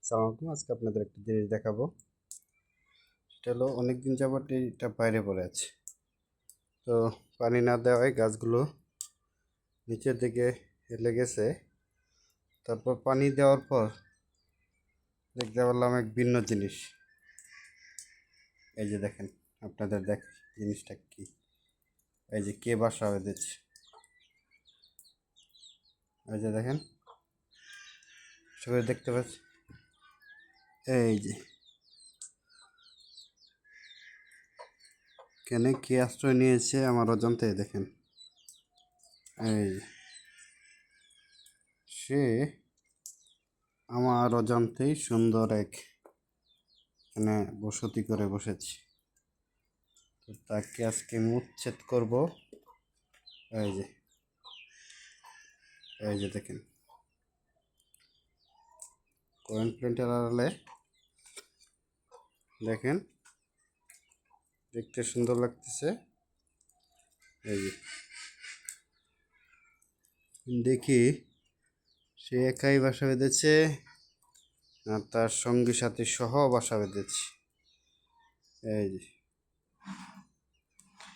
আসসালামু আলাইকুম। আজকে আপনাদের একটা জিনিস দেখাবো। সেটা হলো অনেকদিন যাবত এটা বাইরে পড়ে আছে। তো পানি না দেওয়ায় গাছগুলো নিচের দিকে হেলে গেছে। তারপর পানি দেওয়ার পর দেখতে পারলাম এক ভিন্ন জিনিস। এই যে দেখেন, আপনাদের দেখ জিনিসটা কি। এই যে কে বাসা বেঁধেছে, এই যে দেখেন, সবাই দেখতে পাচ্ছি। এই যে কেন কে আশ্রয় নিয়েছে আমার অজান্তে, দেখেন। এই যে সে আমার অজান্তেই সুন্দর এক এখানে বসতি করে বসেছে। তো তাকে আজকে আমি উচ্ছেদ করব। এই যে এই যে দেখেন, কয়েন প্রিন্টার আড়ালে দেখেন, দেখতে সুন্দর লাগতেছে। এই যে দেখি সে একাই বাসা বেঁধেছে না তার সঙ্গী সাথী সহ বাসা বেঁধেছে। এই যে